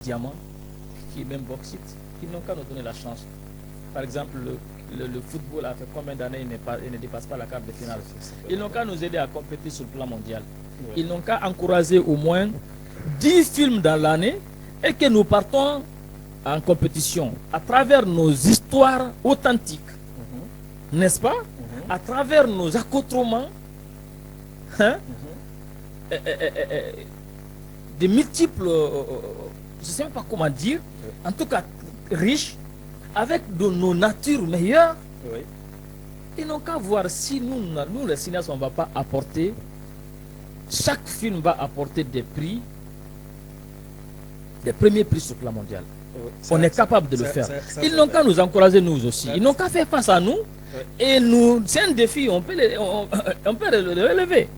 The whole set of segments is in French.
diamant, qui est même bauxite, qui n'ont qu'à nous donner la chance. Par exemple, le football a fait combien d'années il ne dépasse pas la quart de finale. Ils n'ont qu'à nous aider à compétir sur le plan mondial. Ils n'ont qu'à encourager au moins 10 films dans l'année et que nous partons en compétition à travers nos histoires authentiques, n'est-ce pas? À travers nos accoutrements, hein? Des multiples, je ne sais même pas comment dire, en tout cas riches, avec de nos natures meilleures. Ils n'ont qu'à voir si nous les cinéastes, on ne va pas apporter, chaque film va apporter des prix, des premiers prix sur le plan mondial. On est capable de le faire. Ils n'ont qu'à nous encourager nous aussi. Ils n'ont qu'à faire face à nous. Et nous, c'est un défi, on peut le relever.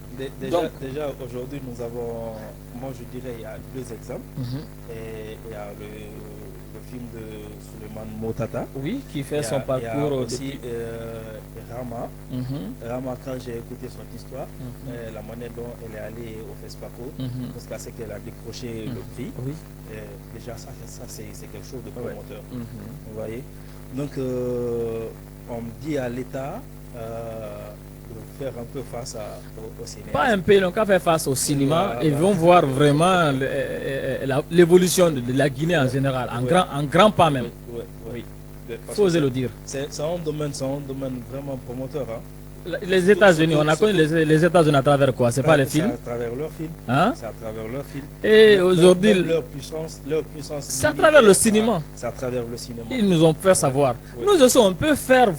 Déjà aujourd'hui, nous avons, moi je dirais, il y a deux exemples. Et il y a le film de Suleiman Motata. Oui, qui fait son parcours. Il y a aussi Rama. Rama, quand j'ai écouté son histoire, la manière dont elle est allée au FESPACO, jusqu'à ce qu'elle a décroché le prix. Déjà, ça c'est quelque chose de promoteur. Vous voyez? Donc, on dit à l'État de faire un peu face au cinéma. Pas un peu, ils n'ont qu'à faire face au cinéma et vont voir vraiment l'évolution de la Guinée en général, en grand pas même. Oui. Il faut oser le dire. C'est un domaine vraiment promoteur. Hein. Les États-Unis, on a connu les États-Unis à travers quoi? C'est pas les films? C'est à travers leurs films. Hein? C'est à travers leurs films. Et aujourd'hui, leur puissance. C'est à travers le cinéma. C'est à travers le cinéma. Ils nous ont fait savoir. Nous aussi, on peut faire,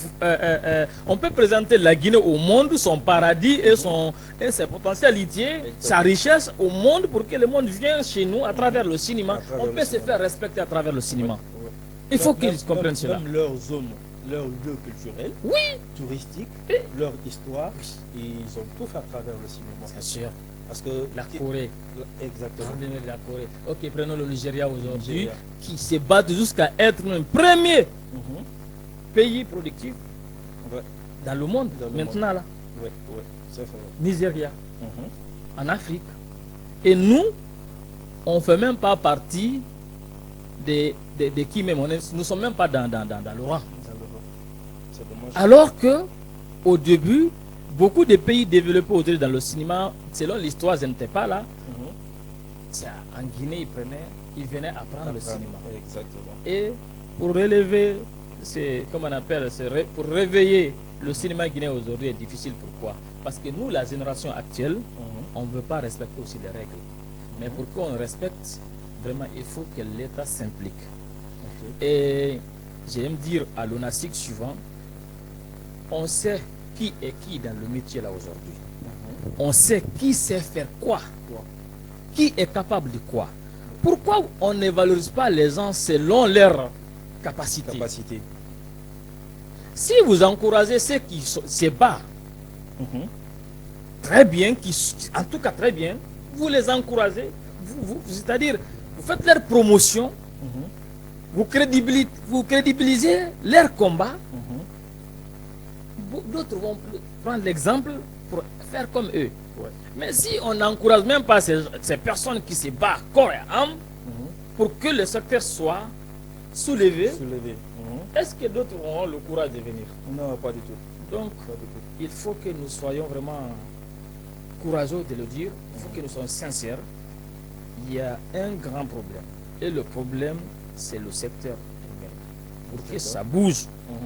on peut présenter la Guinée au monde, son paradis et ses potentialités, sa richesse au monde pour que le monde vienne chez nous à travers le cinéma. On peut se faire respecter à travers le cinéma. Il faut qu'ils comprennent cela. Même leur zone, leur lieu culturel, touristique, leur histoire, ils ont tout fait à travers le cinéma. C'est sûr. Parce que la Corée. Exactement. La Corée. Ok, prenons le Nigeria aujourd'hui, qui se bat jusqu'à être le premier pays productif dans le monde, maintenant là. Oui, c'est vrai. Nigeria, en Afrique. Et nous, on ne fait même pas partie de qui même. Nous ne sommes même pas dans le rang. Alors que, au début, beaucoup de pays développés aujourd'hui dans le cinéma, selon l'histoire, je n'étais pas là. En Guinée, ils venaient apprendre le cinéma. Exactement. Et pour relever, comme on appelle, pour réveiller le cinéma guinéen aujourd'hui est difficile. Pourquoi? Parce que nous, la génération actuelle, on ne veut pas respecter aussi les règles. Mais pour qu'on respecte, vraiment, il faut que l'État s'implique. Et j'aime dire à l'ONASIC suivant, on sait qui est qui dans le métier là aujourd'hui. On sait qui sait faire quoi. Qui est capable de quoi. Pourquoi on ne valorise pas les gens selon leur capacité? Si vous encouragez ceux qui se battent, très bien, en tout cas très bien, vous les encouragez, c'est-à-dire vous faites leur promotion, vous crédibilisez leur combat. D'autres vont prendre l'exemple pour faire comme eux. Mais si on n'encourage même pas ces personnes qui se battent corps et âme pour que le secteur soit soulevé, est-ce que d'autres auront le courage de venir? Non, pas du tout. Donc, il faut que nous soyons vraiment courageux de le dire, il faut que nous soyons sincères. Il y a un grand problème. Et le problème, c'est le secteur humain. Pour que ça bouge,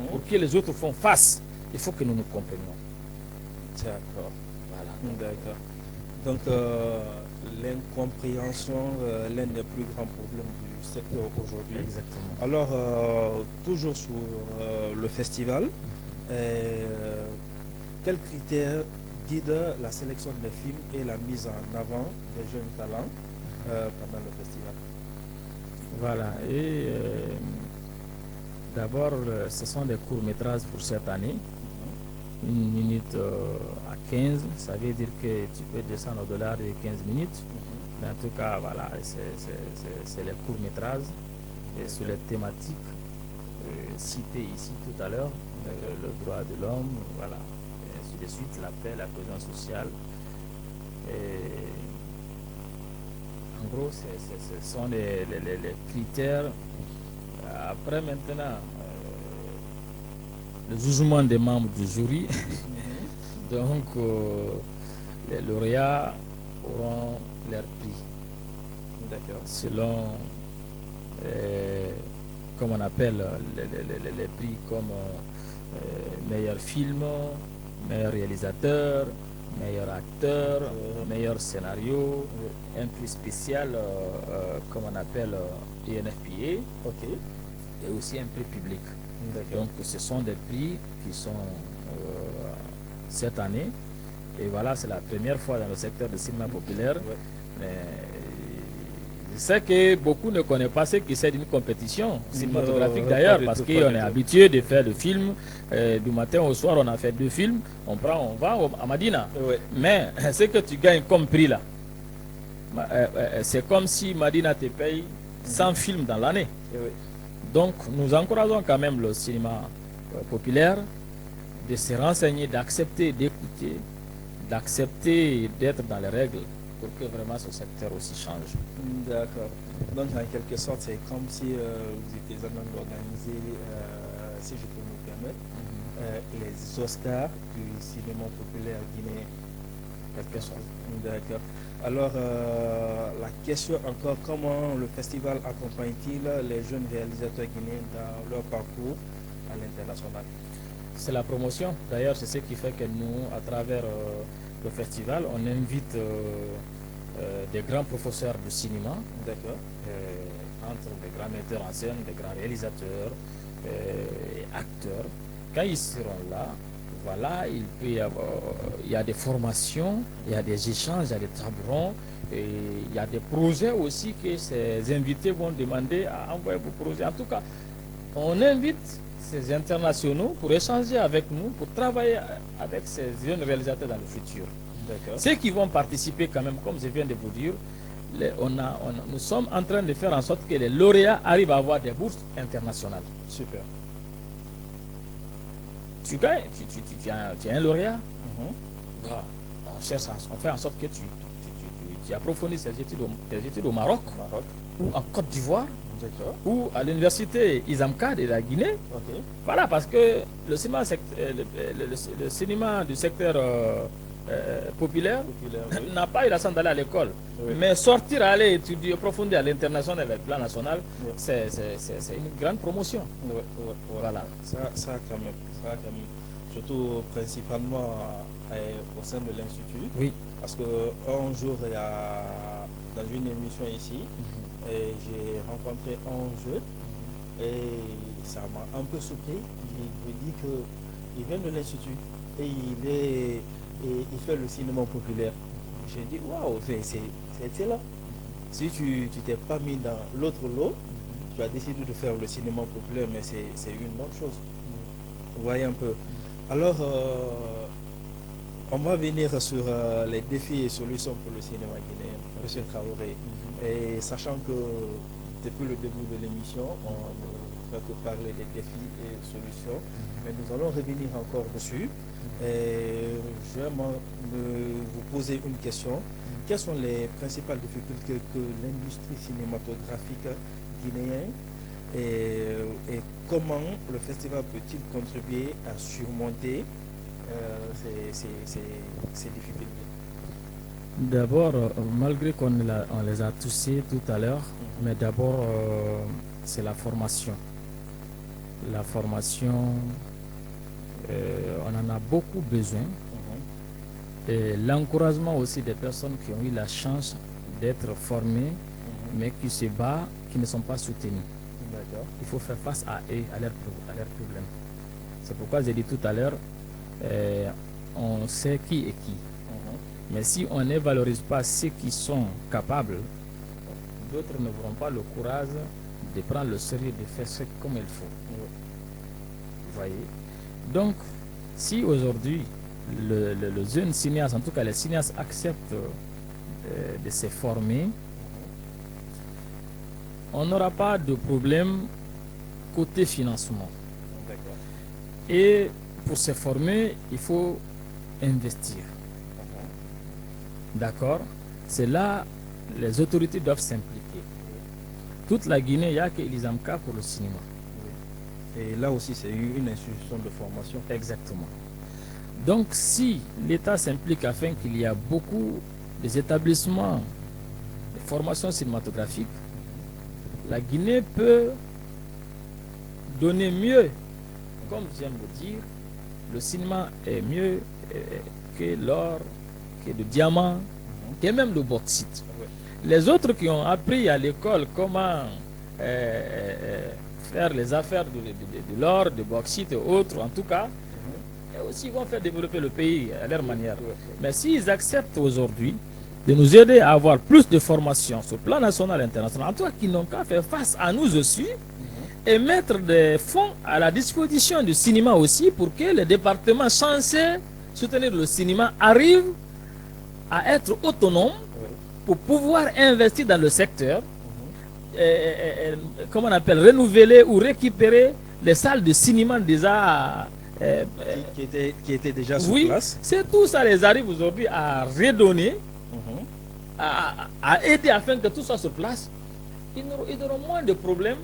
pour que les autres font face, il faut que nous nous comprenions. D'accord. Voilà. D'accord. Donc, l'incompréhension, l'un des plus grands problèmes du secteur aujourd'hui. Exactement. Alors, toujours sur le festival, quels critères guident la sélection des films et la mise en avant des jeunes talents pendant le festival? Voilà. Et d'abord, ce sont des courts-métrages pour cette année. 1 minute à 15, ça veut dire que tu peux descendre au-delà de 15 minutes. Mais en tout cas, voilà, c'est les courts-métrages sur les thématiques citées ici tout à l'heure, le droit de l'homme, voilà, et ainsi de suite, la paix, la cohésion sociale. Et En gros, ce sont les critères. Après, maintenant, le jugement des membres du jury. Donc, les lauréats auront leur prix. D'accord. Selon, comme on appelle, les prix comme meilleur film, meilleur réalisateur, meilleur acteur, meilleur scénario, un prix spécial, comme on appelle INFPA, et aussi un prix public. Donc, ce sont des prix qui sont cette année. Et voilà, c'est la première fois dans le secteur du cinéma populaire. Mais je sais que beaucoup ne connaissent pas ce que c'est d'une compétition cinématographique d'ailleurs, parce qu'on est habitué de faire le film. Du matin au soir, on a fait 2 films. On va à Madina. Mais ce que tu gagnes comme prix là, c'est comme si Madina te paye 100 films dans l'année. Donc, nous encourageons quand même le cinéma populaire de se renseigner, d'accepter, d'écouter, d'accepter d'être dans les règles pour que vraiment ce secteur aussi change. D'accord. Donc, en quelque sorte, c'est comme si vous étiez en train d'organiser, si je peux me permettre, les Oscars du cinéma populaire guinéen. Quelque chose. D'accord. Alors, la question encore, comment le festival accompagne-t-il les jeunes réalisateurs guinéens dans leur parcours à l'international? C'est la promotion. D'ailleurs, c'est ce qui fait que nous, à travers le festival, on invite des grands professeurs de cinéma, entre des grands metteurs en scène, des grands réalisateurs et acteurs. Quand ils seront là, voilà, il y a des formations, il y a des échanges, il y a des tables rondes, et il y a des projets aussi que ces invités vont demander à envoyer vos projets. En tout cas, on invite ces internationaux pour échanger avec nous, pour travailler avec ces jeunes réalisateurs dans le futur. Ceux qui vont participer quand même, comme je viens de vous dire, nous sommes en train de faire en sorte que les lauréats arrivent à avoir des bourses internationales. Super. Tu gagnes, tu es un lauréat. On fait en sorte que tu approfondis tes études au Maroc, ou en Côte d'Ivoire, ou à l'université Isamka de la Guinée. Voilà, parce que le cinéma du secteur populaire n'a pas eu la chance d'aller à l'école. Mais sortir, aller étudier, approfondir à l'international et au plan national, c'est une grande promotion. Voilà. Ça quand même. Surtout principalement au sein de l'Institut. Oui. Parce qu'un jour, il y a, dans une émission ici, j'ai rencontré un jeune et ça m'a un peu surpris. Il me dit qu'il vient de l'Institut et il fait le cinéma populaire. J'ai dit, waouh, c'est excellent. Si tu t'es pas mis dans l'autre lot, tu as décidé de faire le cinéma populaire, mais c'est une bonne chose. Vous voyez un peu. Alors, on va venir sur les défis et solutions pour le cinéma guinéen, M. Traoré. Et sachant que depuis le début de l'émission, on ne fait que parler des défis et solutions, mais nous allons revenir encore dessus. Et je vais vous poser une question. Quelles sont les principales difficultés que l'industrie cinématographique guinéenne et comment le festival peut-il contribuer à surmonter ces difficultés? D'abord, malgré qu'on les a touchés tout à l'heure, mais d'abord, c'est la formation. La formation, on en a beaucoup besoin. Et l'encouragement aussi des personnes qui ont eu la chance d'être formées, mais qui se battent, qui ne sont pas soutenues. Il faut faire face à eux, à leurs problèmes. C'est pourquoi j'ai dit tout à l'heure, on sait qui est qui. Mais si on ne valorise pas ceux qui sont capables, d'autres ne n'auront pas le courage de prendre le sérieux, de faire ce comme il faut. Vous voyez? Donc, si aujourd'hui, le jeune cinéaste, en tout cas les cinéastes acceptent de se former, on n'aura pas de problème côté financement. Et pour se former, il faut investir. D'accord? C'est là les autorités doivent s'impliquer. Toute la Guinée, il n'y a que l'ISAMCA pour le cinéma. Et là aussi, c'est une institution de formation. Exactement. Donc, si l'État s'implique afin qu'il y ait beaucoup d'établissements de formation cinématographique, la Guinée peut donner mieux. Comme je viens de vous dire, le cinéma est mieux que l'or, que le diamant, que même le bauxite. Les autres qui ont appris à l'école comment faire les affaires de l'or, de bauxite et autres, en tout cas, et aussi vont faire développer le pays à leur manière. Mais s'ils acceptent aujourd'hui de nous aider à avoir plus de formation sur le plan national et international, en tout cas qui n'ont qu'à faire face à nous aussi, et mettre des fonds à la disposition du cinéma aussi pour que les départements censés soutenir le cinéma arrivent à être autonomes pour pouvoir investir dans le secteur, comment on appelle, renouveler ou récupérer les salles de cinéma déjà qui étaient déjà sur place. C'est tout ça les arrive aujourd'hui à redonner, à aider afin que tout soit sur place. Ils auront moins de problèmes.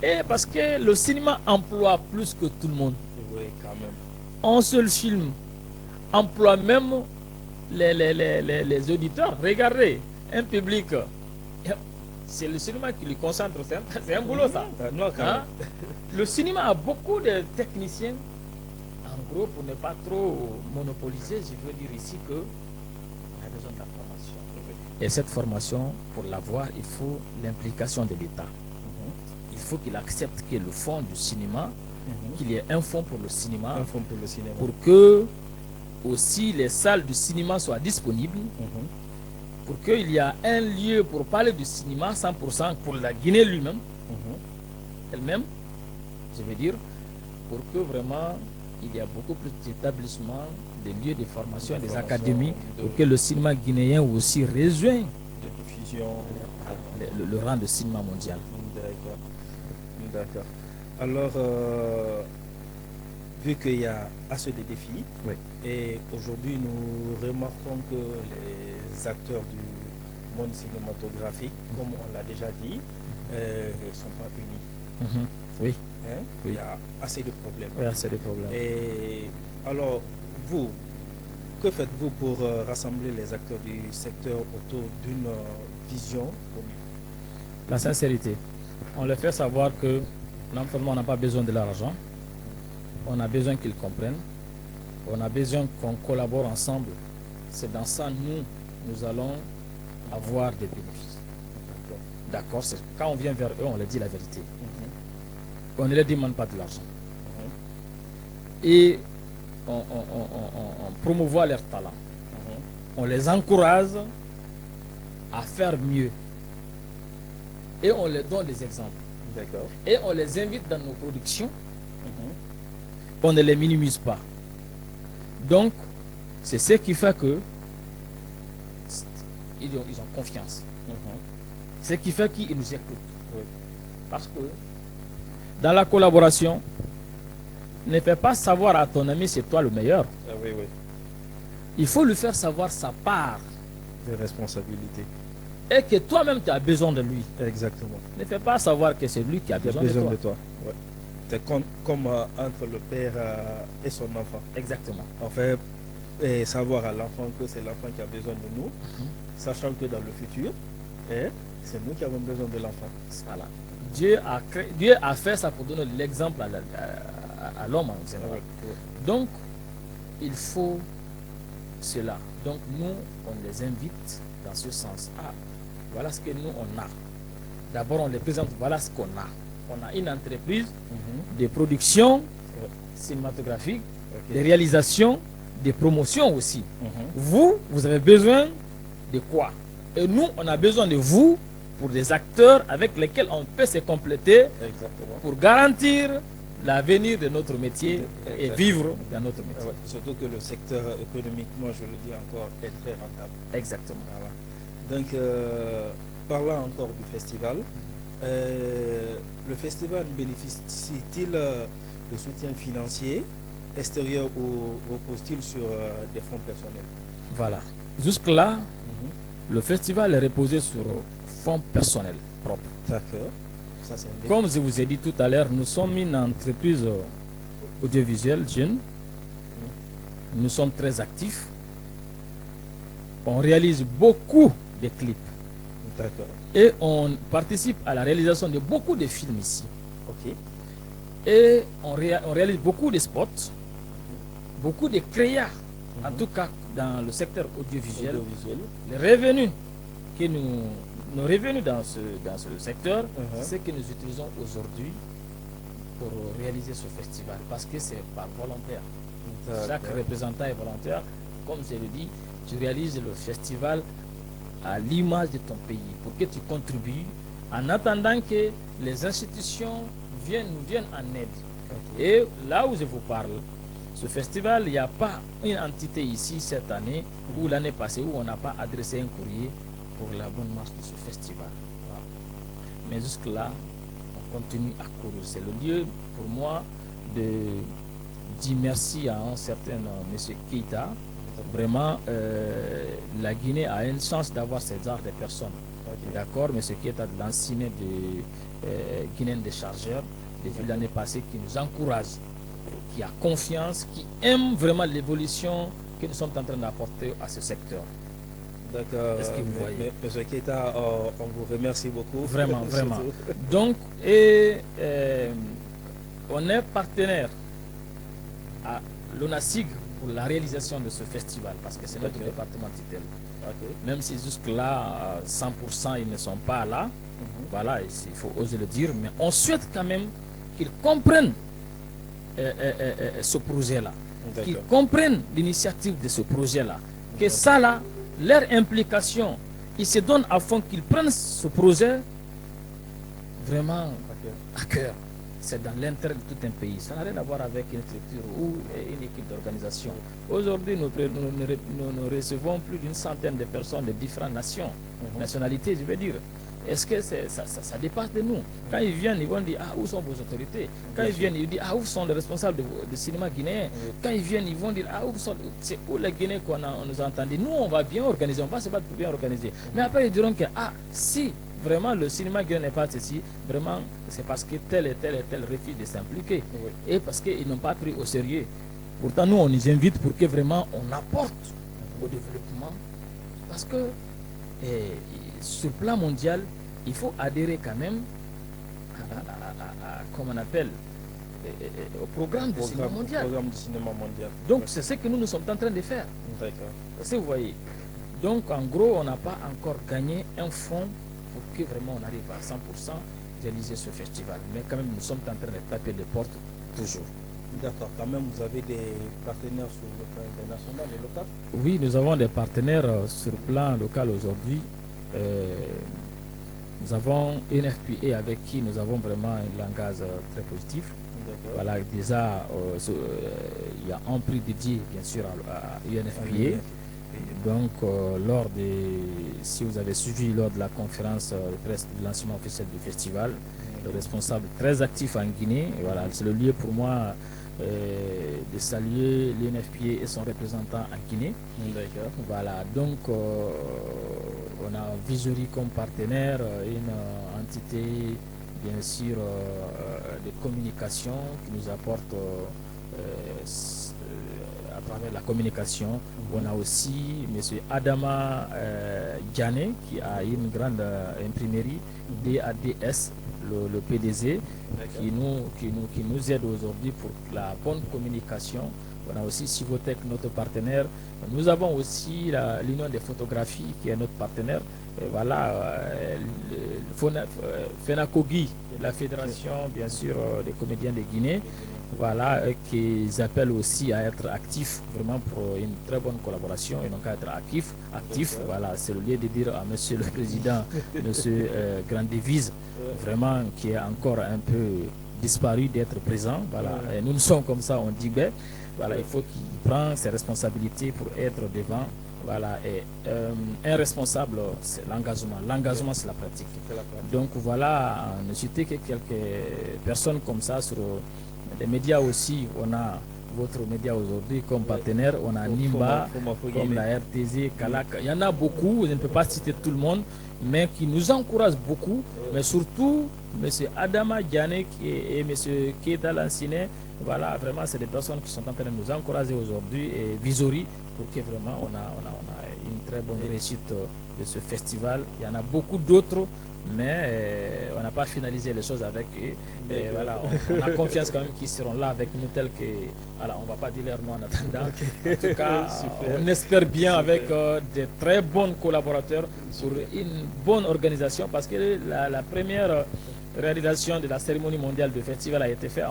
Et parce que le cinéma emploie plus que tout le monde. Oui, quand même. Un seul film emploie même les auditeurs. Regardez, un public, c'est le cinéma qui lui concentre. C'est un boulot ça. Non, quand même. Le cinéma a beaucoup de techniciens. En gros, pour ne pas trop monopoliser, je veux dire ici que on a besoin de la formation. Et cette formation, pour l'avoir, il faut l'implication de l'État. Il faut qu'il accepte que le fonds du cinéma, qu'il y ait un fonds pour le cinéma, pour que aussi les salles du cinéma soient disponibles, pour qu'il y ait un lieu pour parler du cinéma 100% pour la Guinée lui-même, elle-même, je veux dire, pour que vraiment il y ait beaucoup plus d'établissements, des lieux de formation, des académies, pour que le cinéma guinéen aussi rejoigne le rang de cinéma mondial. D'accord. Alors, vu qu'il y a assez de défis, et aujourd'hui nous remarquons que les acteurs du monde cinématographique, comme on l'a déjà dit, ne sont pas unis. Oui. Hein? Il y a assez de problèmes. Oui, assez de problèmes. Et alors, vous, que faites-vous pour rassembler les acteurs du secteur autour d'une vision commune? La sincérité. On leur fait savoir que l'environnement n'a pas besoin de l'argent. On a besoin qu'ils comprennent. On a besoin qu'on collabore ensemble. C'est dans ça nous allons avoir des bénéfices. D'accord. Quand on vient vers eux, on leur dit la vérité. On ne leur demande pas de l'argent. Et on promouvoit leur talent. On les encourage à faire mieux. Et on leur donne des exemples. Et on les invite dans nos productions. On ne les minimise pas. Donc, c'est ce qui fait que ils ont confiance. Ce qui fait qu'ils nous écoutent. Parce que dans la collaboration, ne fais pas savoir à ton ami c'est toi le meilleur. Il faut lui faire savoir sa part de responsabilité. Et que toi-même tu as besoin de lui. Exactement. Ne fais pas savoir que c'est lui qui a besoin de toi. C'est comme entre le père et son enfant. Exactement. On fait savoir à l'enfant que c'est l'enfant qui a besoin de nous, sachant que dans le futur, c'est nous qui avons besoin de l'enfant. Voilà. Dieu a fait ça pour donner l'exemple à l'homme en général. Donc, il faut cela. Donc, nous, on les invite dans ce sens. Voilà ce que nous, on a. D'abord, on les présente, voilà ce qu'on a. On a une entreprise de production cinématographique, de réalisation, de promotion aussi. Vous avez besoin de quoi? Et nous, on a besoin de vous pour des acteurs avec lesquels on peut se compléter pour garantir l'avenir de notre métier et vivre dans notre métier. Surtout que le secteur économiquement, je le dis encore, est très rentable. Exactement. Donc, parlant encore du festival, le festival bénéficie-t-il de soutien financier extérieur ou repose-t-il sur des fonds personnels? Voilà. Jusque-là, Le festival est reposé sur fonds personnels propres. D'accord. Comme je vous ai dit tout à l'heure, nous sommes une entreprise audiovisuelle jeune. Nous sommes très actifs. On réalise beaucoup de clips. D'accord. Et on participe à la réalisation de beaucoup de films ici. Ok. Et on réalise beaucoup de spots, beaucoup de créas, en tout cas dans le secteur audiovisuel. Les revenus que nos revenus dans ce secteur, c'est ce que nous utilisons aujourd'hui pour réaliser ce festival, parce que c'est par volontaire. Chaque représentant est volontaire. Comme je le dis, tu réalises le festival à l'image de ton pays, pour que tu contribues en attendant que les institutions nous viennent en aide. Et là où je vous parle, ce festival, il n'y a pas une entité ici cette année ou l'année passée où on n'a pas adressé un courrier pour la bonne marche de ce festival. Mais jusque-là, on continue à courir. C'est le lieu pour moi de dire merci à un certain M. Keïta. Vraiment, la Guinée a une chance d'avoir ces genres de personnes. D'accord, M. Keïta, de l'ancien Guinéen des chargeurs, depuis l'année passée, qui nous encourage, qui a confiance, qui aime vraiment l'évolution que nous sommes en train d'apporter à ce secteur. D'accord. Est-ce que vous voyez? M. Keïta, on vous remercie beaucoup. Vraiment, vraiment. Donc, on est partenaire à l'ONASIG pour la réalisation de ce festival, parce que c'est notre département titel. Même si jusque-là, 100% ils ne sont pas là, voilà, il faut oser le dire, mais on souhaite quand même qu'ils comprennent ce projet-là, qu'ils comprennent l'initiative de ce projet-là, que ça là, leur implication, ils se donnent à fond, qu'ils prennent ce projet vraiment à cœur. C'est dans l'intérêt de tout un pays. Ça n'a rien à voir avec une structure ou une équipe d'organisation. Aujourd'hui, nous recevons plus d'une centaine de personnes de différentes nations, nationalités, je veux dire. Est-ce que ça dépasse de nous? Quand ils viennent, ils vont dire, ah, où sont vos autorités? Quand ils viennent, ils disent, ah, où sont les responsables du cinéma guinéen? Quand ils viennent, ils vont dire, ah, c'est où les Guinéens qu'on nous a entendus? Nous, on va bien organiser, on va se battre pour bien organiser. Mais après, ils diront que, ah, si vraiment le cinéma guinéen n'est pas ceci, vraiment, c'est parce que tel et tel refuse de s'impliquer. Et parce qu'ils n'ont pas pris au sérieux. Pourtant, nous, on les invite pour que vraiment on apporte au développement. Parce que sur le plan mondial, il faut adhérer quand même comme on appelle, au programme du cinéma mondial. Donc c'est ce que nous sommes en train de faire. D'accord. Vous voyez. Donc en gros, on n'a pas encore gagné un fonds pour que vraiment on arrive à 100% réaliser ce festival. Mais quand même, nous sommes en train de taper les portes toujours. D'accord, quand même, vous avez des partenaires sur le plan international et local? Oui, nous avons des partenaires sur le plan local aujourd'hui. Nous avons une FPA avec qui nous avons vraiment un langage très positif. Voilà, déjà, il y a un prix dédié, bien sûr, à UNFPA. Donc, si vous avez suivi lors de la conférence de presse de lancement officiel du festival, le responsable très actif en Guinée, voilà, c'est le lieu pour moi de saluer l'UNFPA et son représentant en Guinée. Voilà, donc on a Visory comme partenaire, une entité bien sûr de communication qui nous apporte à travers la communication. On a aussi M. Adama Diané qui a une grande imprimerie, DADS, le PDG, qui nous aide aujourd'hui pour la bonne communication. On a aussi Civotech, notre partenaire. Nous avons aussi l'Union des photographies qui est notre partenaire. Et voilà, FENACOGI, la fédération bien sûr des comédiens de Guinée. Voilà, qu'ils appellent aussi à être actifs vraiment pour une très bonne collaboration et donc à être actifs. Voilà, c'est le lieu de dire à Monsieur le Président, Monsieur Grandevise, vraiment qui est encore un peu disparu d'être présent. Voilà, et nous sommes comme ça, on dit ben, voilà, il faut qu'il prenne ses responsabilités pour être devant. Voilà, et un responsable, c'est l'engagement. L'engagement, c'est la pratique. Donc voilà, ne citer que quelques personnes comme ça sur les médias aussi. On a votre média aujourd'hui comme partenaire. On a Nimba, comme la RTZ, Kalak. Il y en a beaucoup, je ne peux pas citer tout le monde, mais qui nous encouragent beaucoup. Mais surtout, M. Adama Diané et M. Keita Lansine, voilà, vraiment, c'est des personnes qui sont en train de nous encourager aujourd'hui. Et Visori, pour que vraiment on a une très bonne réussite de ce festival. Il y en a beaucoup d'autres, mais on n'a pas finalisé les choses avec eux. Et voilà, on a confiance quand même qu'ils seront là avec nous, tels que, voilà, on ne va pas dire leur nom en attendant. En tout cas, on espère bien avec de très bons collaborateurs sur une bonne organisation, parce que la première réalisation de la cérémonie mondiale du festival a été faite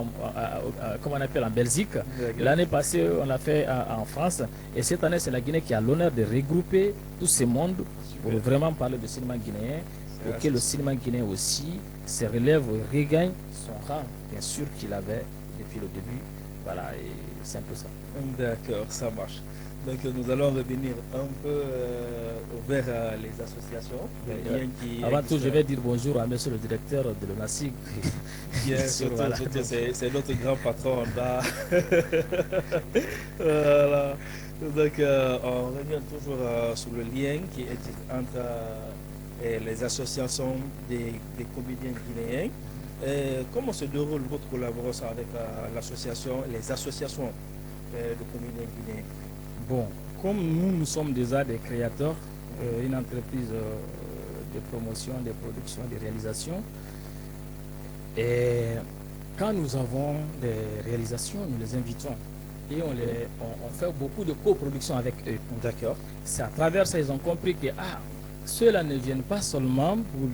comme on appelle en Belgique. L'année passée, on l'a fait en France. Et cette année, c'est la Guinée qui a l'honneur de regrouper tout ce monde pour vraiment parler du cinéma guinéen, pour que le cinéma guinéen aussi se relève et regagne son rang, bien sûr, qu'il avait depuis le début. Voilà, et c'est un peu ça. D'accord, ça marche. Donc nous allons revenir un peu vers les associations. Avant tout, je vais dire bonjour à monsieur le directeur de l'ONASIG. Voilà. C'est notre grand patron là. Voilà. Donc on revient toujours sur le lien qui existe entre les associations des comédiens guinéens. Comment se déroule votre collaboration avec l'association, les associations de comédiens guinéens? Bon, comme nous sommes déjà des créateurs, une entreprise de promotion, de production, de réalisation, et quand nous avons des réalisations, nous les invitons et on fait beaucoup de coproduction avec eux. D'accord. C'est à travers ça qu'ils ont compris que ceux-là ne viennent pas seulement pour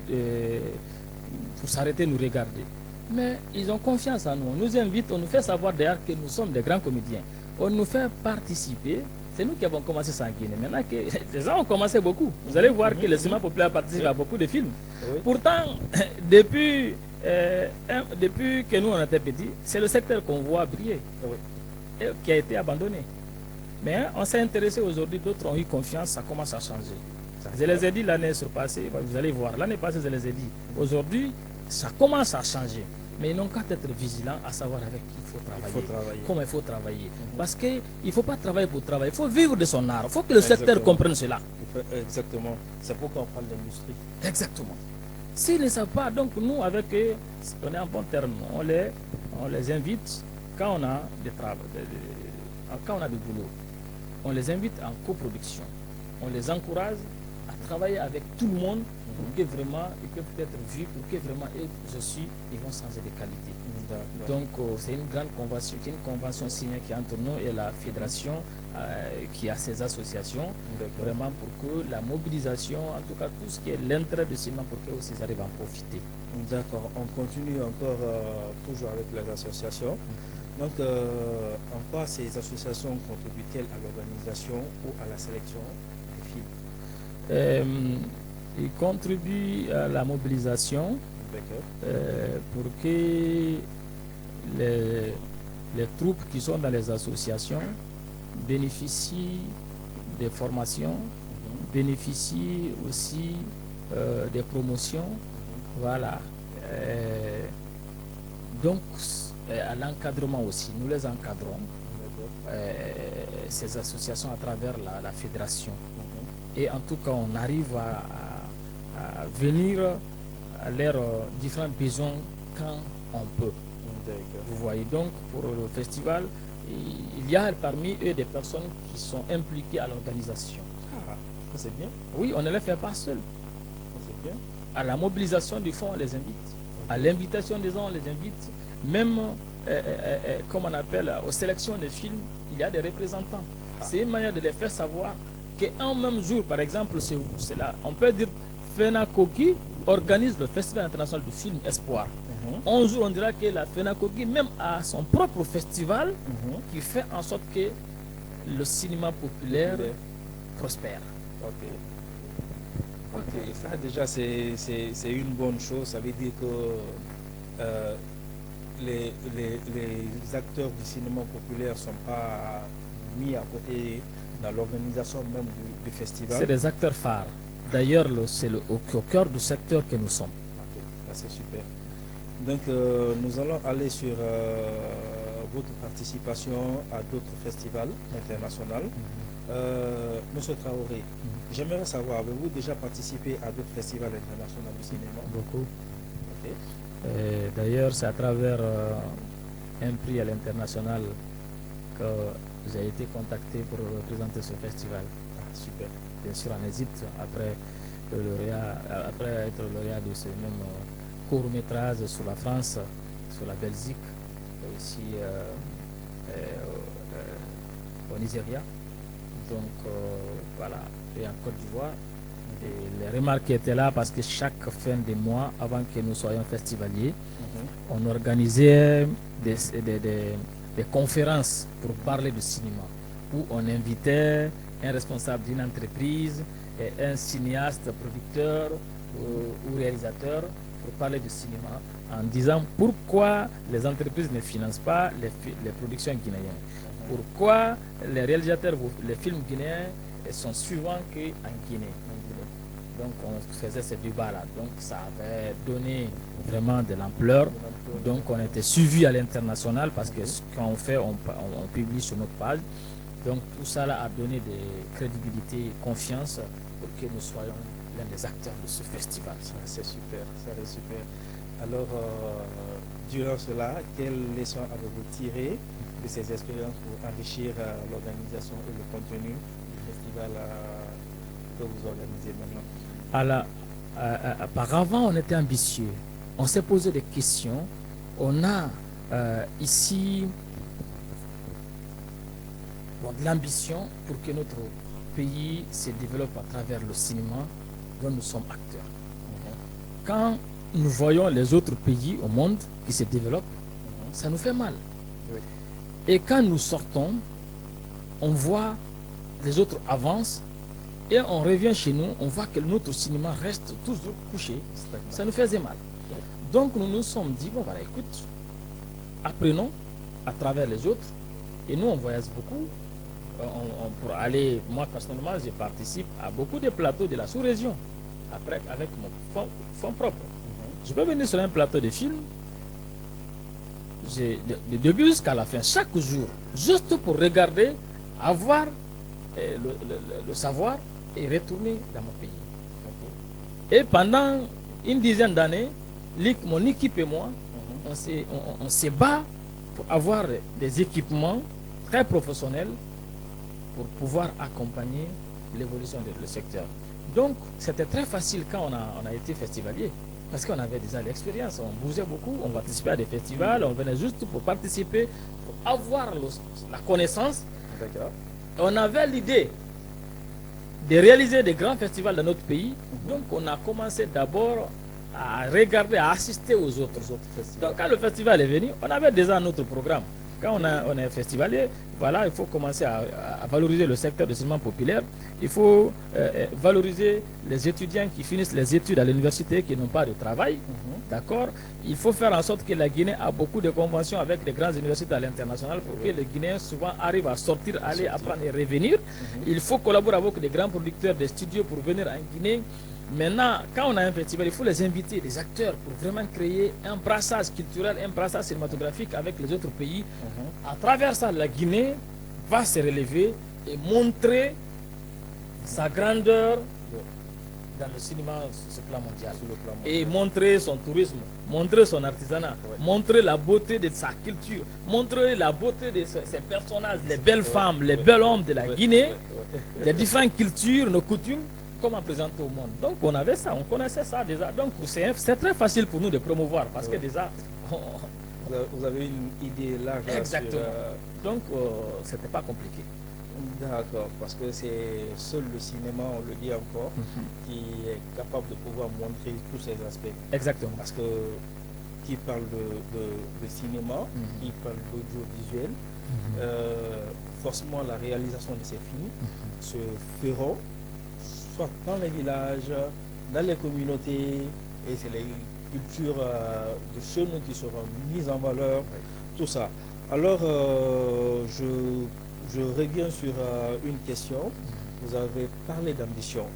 s'arrêter nous regarder, mais ils ont confiance en nous. On nous invite, on nous fait savoir d'ailleurs que nous sommes des grands comédiens. On nous fait participer. C'est nous qui avons commencé ça en Guinée. Maintenant que les gens ont commencé beaucoup. Vous allez voir que le cinéma populaire participe à beaucoup de films. Oui. Pourtant, depuis que nous on était petits, c'est le secteur qu'on voit briller, et qui a été abandonné. Mais on s'est intéressé aujourd'hui, d'autres ont eu confiance, ça commence à changer. Je les ai dit l'année passée, vous allez voir, l'année passée je les ai dit. Aujourd'hui, ça commence à changer. Mais ils n'ont qu'à être vigilants, à savoir avec qui il faut travailler, comment il faut travailler. Parce qu'il ne faut pas travailler pour travailler, il faut vivre de son art. Il faut que le secteur comprenne cela. Exactement. C'est pourquoi on parle d'industrie. Exactement. S'ils ne savent pas, donc nous, avec eux, on est en bon terme. On les invite quand on a des travaux, quand on a du boulot. On les invite en coproduction. On les encourage à travailler avec tout le monde pour que vraiment ils peuvent être vus, pour que vraiment ils vont changer de qualité. Donc c'est une grande convention, une convention signée qui est entre nous et la fédération qui a ces associations, vraiment pour que la mobilisation, en tout cas tout ce qui est l'intérêt du cinéma, pour qu'eux aussi ils arrivent à en profiter. D'accord, on continue encore toujours avec les associations. Donc en quoi ces associations contribuent-elles à l'organisation ou à la sélection des films? Ils contribuent à la mobilisation pour que les troupes qui sont dans les associations bénéficient des formations, bénéficient aussi des promotions. Voilà. Donc, à l'encadrement aussi, nous les encadrons, ces associations à travers la fédération. Et en tout cas, on arrive à venir à leurs différents besoins quand on peut. Vous voyez, donc pour le festival, il y a parmi eux des personnes qui sont impliquées à l'organisation. C'est bien. Oui, on ne les fait pas seuls. C'est bien. À la mobilisation du fonds, on les invite. À l'invitation des gens, on les invite. Même, comme on appelle, aux sélections des films, il y a des représentants. C'est une manière de les faire savoir qu'un même jour, par exemple, c'est là, on peut dire FENACOGI organise le Festival international du film Espoir. Un jour, on dira que la FENACOGI même a son propre festival qui fait en sorte que le cinéma populaire prospère. Ça déjà c'est une bonne chose. Ça veut dire que les acteurs du cinéma populaire ne sont pas mis à côté dans l'organisation même du festival. C'est des acteurs phares. D'ailleurs, c'est au cœur du secteur que nous sommes. C'est super. Donc, nous allons aller sur votre participation à d'autres festivals internationaux. Monsieur Traoré, j'aimerais savoir, avez-vous déjà participé à d'autres festivals internationaux du cinéma? Beaucoup. Okay. D'ailleurs, c'est à travers un prix à l'international que j'ai été contacté pour représenter ce festival. Ah, super. Bien sûr, en Égypte, après être lauréat de ce même court-métrage sur la France, sur la Belgique, et aussi au Nigeria. Donc voilà, et en Côte d'Ivoire. Et les remarques étaient là parce que chaque fin de mois, avant que nous soyons festivaliers, on organisait des conférences pour parler de cinéma, où on invitait un responsable d'une entreprise et un cinéaste, producteur ou réalisateur pour parler de cinéma, en disant pourquoi les entreprises ne financent pas les productions guinéennes, pourquoi les réalisateurs, les films guinéens sont suivants qu'en Guinée. Donc on faisait ces débats-là. Donc ça avait donné vraiment de l'ampleur. Donc on était suivi à l'international parce que ce qu'on fait, on publie sur notre page. Donc tout ça là a donné de crédibilité, confiance pour que nous soyons l'un des acteurs de ce festival. C'est super, ça c'est super. Alors, durant cela, quelles leçons avez-vous tirées de ces expériences pour enrichir l'organisation et le contenu du festival que vous organisez maintenant? Auparavant, on était ambitieux. On s'est posé des questions. On a ici de l'ambition pour que notre pays se développe à travers le cinéma dont nous sommes acteurs. Quand nous voyons les autres pays au monde qui se développent, ça nous fait mal. Oui. Et quand nous sortons, on voit les autres avancent et on revient chez nous, on voit que notre cinéma reste toujours couché. Ça nous faisait mal. Donc nous nous sommes dit, bon voilà, écoute, apprenons à travers les autres. Et nous, on voyage beaucoup. Pour aller, moi personnellement, je participe à beaucoup de plateaux de la sous-région, après avec mon fonds propre. Je peux venir sur un plateau de film, de début jusqu'à la fin, chaque jour, juste pour regarder, avoir le savoir et retourner dans mon pays. Et pendant une dizaine d'années, mon équipe et moi, on se bat pour avoir des équipements très professionnels pour pouvoir accompagner l'évolution du secteur. Donc, c'était très facile quand on a été festivalier, parce qu'on avait déjà l'expérience, on bougeait beaucoup, on participait à des festivals, on venait juste pour participer, pour avoir la connaissance. On avait l'idée de réaliser des grands festivals dans notre pays, donc on a commencé d'abord à regarder, à assister aux autres festivals. Donc, quand le festival est venu, on avait déjà notre programme. Quand on est festivalier, voilà, il faut commencer à valoriser le secteur du cinéma populaire. Il faut valoriser les étudiants qui finissent les études à l'université qui n'ont pas de travail. D'accord. Il faut faire en sorte que la Guinée a beaucoup de conventions avec les grandes universités à l'international pour que les Guinéens souvent arrivent à sortir, aller apprendre et revenir. Il faut collaborer avec les grands producteurs des studios pour venir en Guinée. Maintenant, quand on a un festival, il faut les inviter, les acteurs, pour vraiment créer un brassage culturel, un brassage cinématographique avec les autres pays. À travers ça, la Guinée va se relever et montrer sa grandeur dans le cinéma sur le plan mondial. Et montrer son tourisme, montrer son artisanat, montrer la beauté de sa culture, montrer la beauté de ses personnages, les belles femmes, les bels hommes de la Guinée, les différentes cultures, nos coutumes. Comment présenter au monde. Donc on avait ça, on connaissait ça déjà. Donc c'est très facile pour nous de promouvoir parce que déjà... Vous avez une idée large. Exactement. Donc c'était pas compliqué. D'accord, parce que c'est seul le cinéma, on le dit encore, qui est capable de pouvoir montrer tous ces aspects. Exactement. Parce que qui parle de cinéma, qui parle d'audiovisuel, forcément la réalisation de ces films se feront soit dans les villages, dans les communautés, et c'est les cultures de chez nous qui seront mises en valeur, tout ça. Alors, je reviens sur une question. Vous avez parlé d'ambition.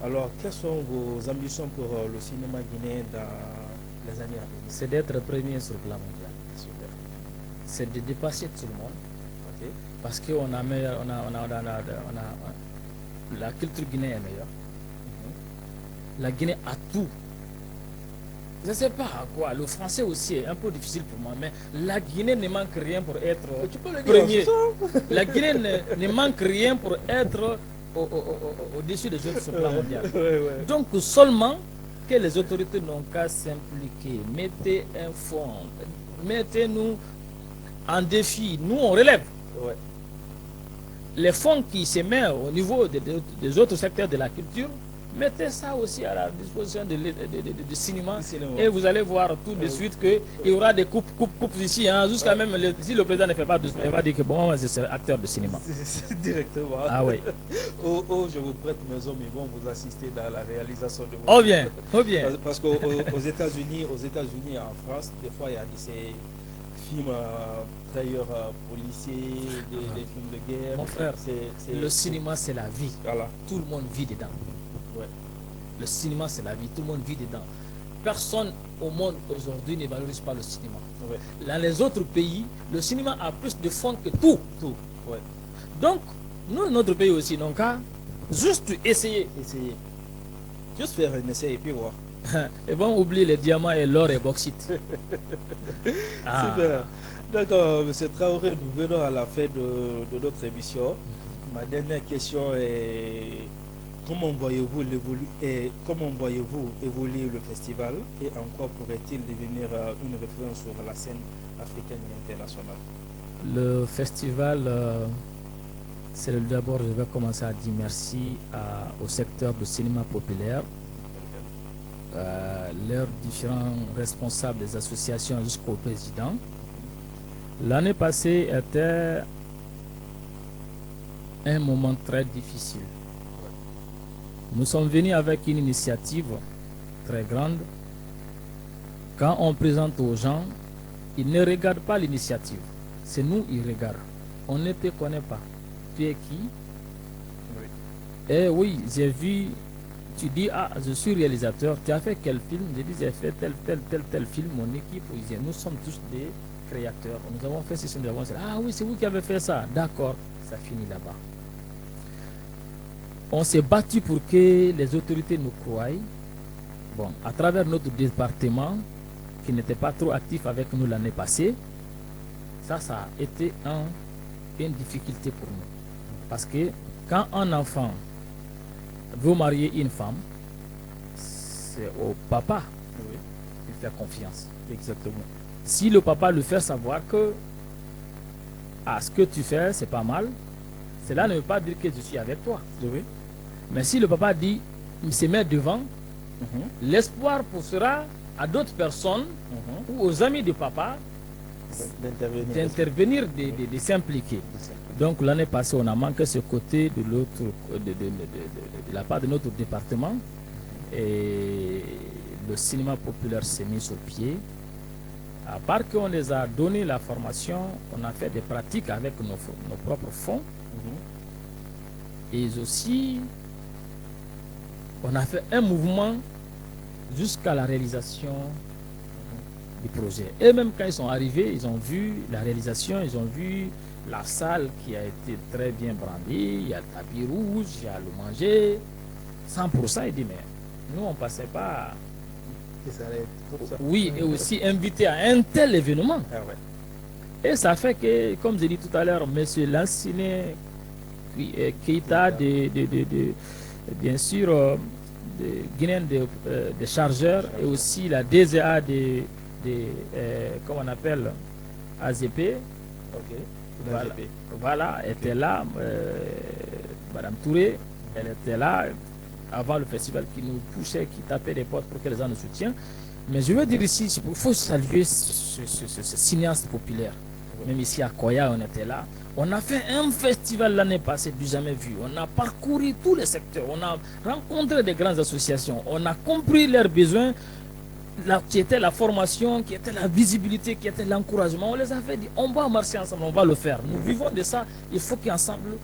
Alors, quelles sont vos ambitions pour le cinéma guinéen dans les années à venir? C'est d'être premier sur le plan mondial. Super. c'est de dépasser tout le monde. Ok. Parce qu'on a, la culture guinéenne est meilleure. La Guinée a tout. Je ne sais pas à quoi. Le français aussi est un peu difficile pour moi, mais la Guinée ne manque rien pour être premier. La Guinée ne manque rien pour être au-dessus des autres sur le plan mondial. Donc seulement que les autorités n'ont qu'à s'impliquer. Mettez un fonds. Mettez-nous en défi. Nous, on relève. Les fonds qui se mettent au niveau des autres secteurs de la culture, mettez ça aussi à la disposition du cinéma et vous allez voir tout de suite qu'il y aura des coupes ici, hein, jusqu'à même si le président ne fait pas de il va dire que bon, je suis acteur de cinéma. Directement. Ah oui. Je vous prête mes hommes, ils vont vous assister dans la réalisation de Oh bien, oh bien. Parce qu'aux États-Unis, et en France, des fois il y a ces films d'ailleurs policiers, des films de guerre. Mon frère, le cinéma c'est la vie. Voilà. Tout le monde vit dedans. Le cinéma, c'est la vie. Tout le monde vit dedans. Personne au monde aujourd'hui ne valorise pas le cinéma. Dans les autres pays, le cinéma a plus de fonds que tout. Donc, nous, notre pays aussi, donc, juste essayer. Juste faire un essai et puis voir. Et bon, oublie les diamants et l'or et bauxite. Super. D'accord, M. Traoré, nous venons à la fin de notre émission. Ma dernière question est... Comment voyez-vous évoluer le festival et en quoi pourrait-il devenir une référence sur la scène africaine et internationale? Le festival, c'est d'abord, je vais commencer à dire merci au secteur du cinéma populaire, leurs différents responsables des associations jusqu'au président. L'année passée était un moment très difficile. Nous sommes venus avec une initiative très grande. Quand on présente aux gens, ils ne regardent pas l'initiative. C'est nous, ils regardent. On ne te connaît pas. Tu es qui? Eh oui, j'ai vu, tu dis, ah, je suis réalisateur. Tu as fait quel film? Je dis, j'ai fait tel film. Mon équipe, nous sommes tous des créateurs. Nous avons fait ceci, nous avons fait ça. Ah oui, c'est vous qui avez fait ça. D'accord, ça finit là-bas. On s'est battu pour que les autorités nous croient. Bon, à travers notre département, qui n'était pas trop actif avec nous l'année passée, ça a été une difficulté pour nous. Parce que quand un enfant veut marier une femme, c'est au papa qu'il fait confiance. Exactement. Si le papa lui fait savoir que ce que tu fais, c'est pas mal, cela ne veut pas dire que je suis avec toi. Mais si le papa dit, il se met devant, l'espoir sera à d'autres personnes ou aux amis du papa d'intervenir, de s'impliquer. Donc l'année passée, on a manqué ce côté de la part de notre département. Et le cinéma populaire s'est mis sur pied. À part qu'on les a donné la formation, on a fait des pratiques avec nos propres fonds. Et aussi, on a fait un mouvement jusqu'à la réalisation du projet. Et même quand ils sont arrivés, ils ont vu la réalisation, ils ont vu la salle qui a été très bien brandée, il y a le tapis rouge, il y a le manger, 100%. Il dit, mais nous, on ne passait pas... Oui, et aussi invité à un tel événement. Et ça fait que, comme j'ai dit tout à l'heure, M. Lanciné Keita, bien sûr, de Guinéen des chargeurs, et aussi la DZA comment on appelle, AZP. Voilà, était là, Madame Touré, elle était là avant le festival, qui nous poussait, qui tapait les portes pour que les gens nous soutiennent. Mais je veux dire ici, il faut saluer ce cinéaste populaire. Même ici à Koya, on était là. On a fait un festival l'année passée du jamais vu. On a parcouru tous les secteurs. On a rencontré des grandes associations. On a compris leurs besoins, qui était la formation, qui était la visibilité, qui était l'encouragement. On les a fait dire, on va marcher ensemble, on va le faire. Nous vivons de ça. Il faut qu'ensemble,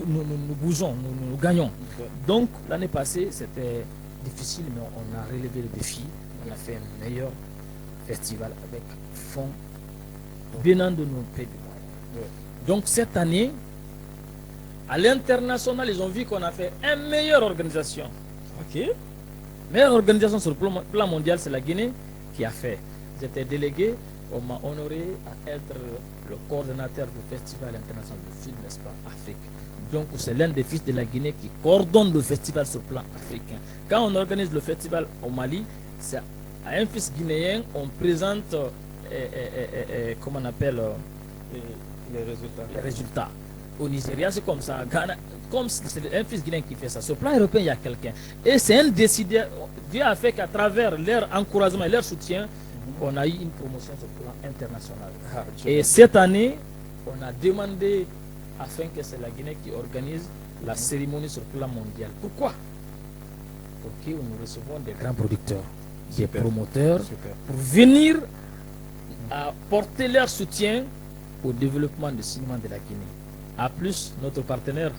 nous bougeons, nous gagnons. Donc, l'année passée, c'était difficile, mais on a relevé le défi. On a fait un meilleur festival avec fonds venant de nos pays. Donc cette année, à l'international, ils ont vu qu'on a fait une meilleure organisation. Ok. Meilleure organisation sur le plan mondial, c'est la Guinée qui a fait. J'étais délégué, on m'a honoré à être le coordonnateur du Festival international de film, n'est-ce pas, Afrique. Donc c'est l'un des fils de la Guinée qui coordonne le festival sur le plan africain. Quand on organise le festival au Mali, c'est à un fils guinéen, on présente, comment on appelle, les résultats. Au Nigeria, c'est comme ça. Ghana, comme c'est un fils guinéen qui fait ça. Sur le plan européen, il y a quelqu'un. Et c'est un décideur. Dieu a fait qu'à travers leur encouragement et leur soutien, on a eu une promotion sur le plan international. Et cette année, on a demandé afin que c'est la Guinée qui organise la cérémonie sur le plan mondial. Pourquoi? Pour que nous recevons des grands producteurs, des promoteurs, pour venir apporter leur soutien au développement du cinéma de la Guinée. A plus, notre partenaire,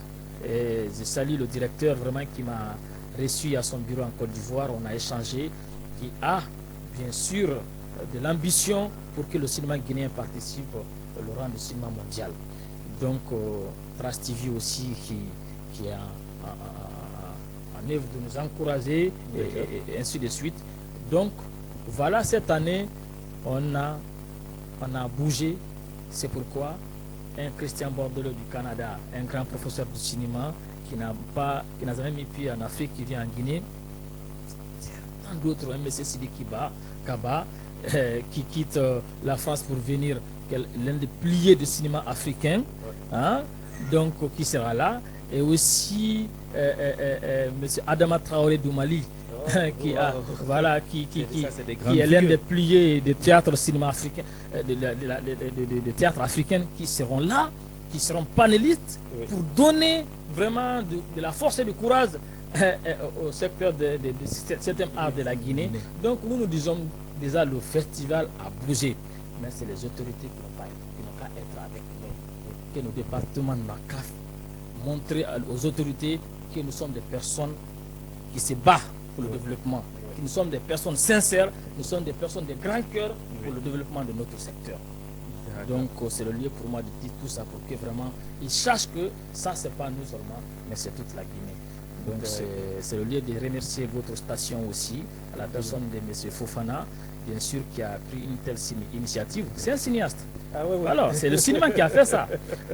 et je salue le directeur vraiment qui m'a reçu à son bureau en Côte d'Ivoire, on a échangé, qui a bien sûr de l'ambition pour que le cinéma guinéen participe au rang du cinéma mondial. Donc, Trace TV aussi qui est en œuvre de nous encourager et ainsi de suite. Donc, voilà, cette année, on a bougé. C'est pourquoi un Christian Bordelot du Canada, un grand professeur de cinéma qui n'a jamais mis pied en Afrique, qui vient en Guinée, tant d'autres, un M. Sidi Kaba, qui quitte la France pour venir, l'un des piliers du cinéma africain, hein, donc qui sera là, et aussi M. Adama Traoré du Mali, qui est l'un des piliers des théâtres cinéma africain, de théâtre africain, qui seront là, qui seront panélistes pour donner vraiment de la force et du courage au secteur de 7e art de la Guinée. Donc nous disons déjà le festival a bougé, mais c'est les autorités qui n'ont qu'à être avec nous, que nos départements n'ont qu'à montrer aux autorités que nous sommes des personnes qui se battent pour le développement, que nous sommes des personnes sincères, nous sommes des personnes de grand cœur pour le développement de notre secteur. Donc c'est le lieu pour moi de dire tout ça pour que vraiment ils sachent que ça c'est pas nous seulement, mais c'est toute la Guinée. Donc c'est le lieu de remercier votre station aussi, à la personne de M. Fofana, bien sûr, qui a pris une telle initiative. C'est un cinéaste. Alors, c'est le cinéma qui a fait ça.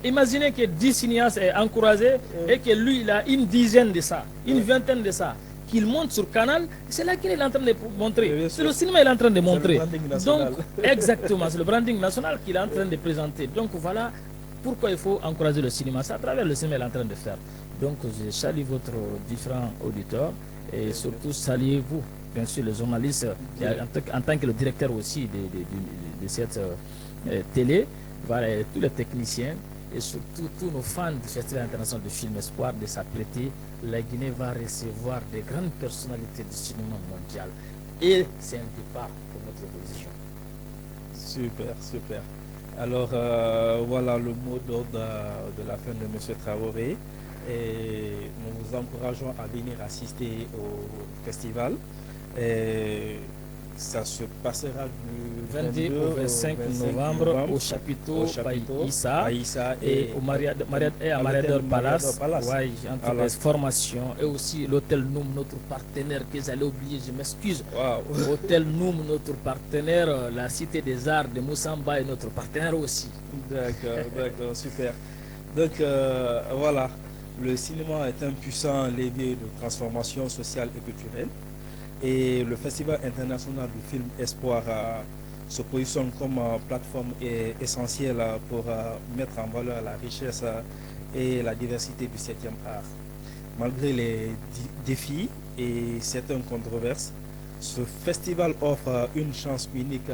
Imaginez que 10 cinéastes est encouragé et que lui, il a une dizaine de ça, une vingtaine de ça, qu'il monte sur Canal. C'est là qu'il est en train de montrer. C'est le cinéma qu'il est en train de montrer. Donc, exactement, c'est le branding national qu'il est en train de présenter. Donc, voilà pourquoi il faut encourager le cinéma. C'est à travers le cinéma qu'il est en train de faire. Donc, je salue votre différents auditeurs et surtout saluez-vous, bien sûr, les journalistes, en tant que le directeur aussi de cette télé, voilà, et tous les techniciens et surtout tous nos fans du Festival international de film Espoir de s'apprêter. La Guinée va recevoir des grandes personnalités du cinéma mondial et c'est un départ pour notre évolution. Super, super. Alors voilà le mot d'ordre de la fin de M. Traoré. Et nous vous encourageons à venir assister au festival. Et ça se passera du 22 au 25 novembre au chapiteau Issa et au Mariador Palace. Ouais, entre les formations et aussi l'hôtel Noum, notre partenaire que j'allais oublier, je m'excuse. Wow. Hôtel Noum, notre partenaire, la Cité des Arts de Moussamba est notre partenaire aussi. D'accord, super. Donc voilà. Le cinéma est un puissant levier de transformation sociale et culturelle et le Festival international du film Espoir se positionne comme plateforme essentielle pour mettre en valeur la richesse et la diversité du 7e art. Malgré les défis et certaines controverses, ce festival offre une chance unique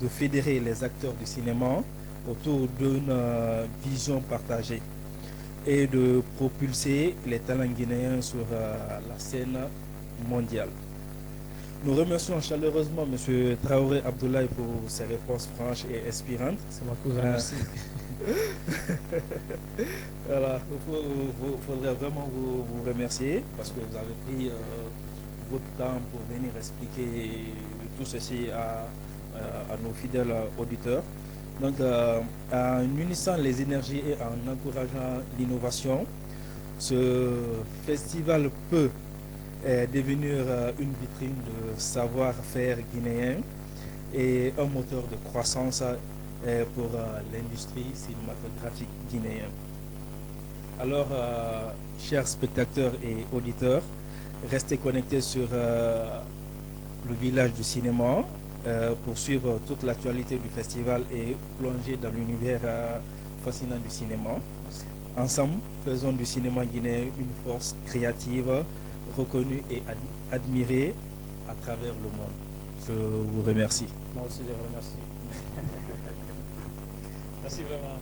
de fédérer les acteurs du cinéma autour d'une vision partagée et de propulser les talents guinéens sur la scène mondiale. Nous remercions chaleureusement M. Traoré Abdoulaye pour ses réponses franches et inspirantes. C'est moi qui vous remercie. Voilà, il faudrait vraiment vous remercier parce que vous avez pris votre temps pour venir expliquer tout ceci à nos fidèles auditeurs. Donc, en unissant les énergies et en encourageant l'innovation, ce festival peut devenir une vitrine de savoir-faire guinéen et un moteur de croissance pour l'industrie cinématographique guinéenne. Alors, chers spectateurs et auditeurs, restez connectés sur le village du cinéma pour suivre toute l'actualité du festival et plonger dans l'univers fascinant du cinéma. Ensemble, faisons du cinéma guinéen une force créative, reconnue et admirée à travers le monde. Je vous remercie. Moi aussi, je vous remercie. Merci vraiment.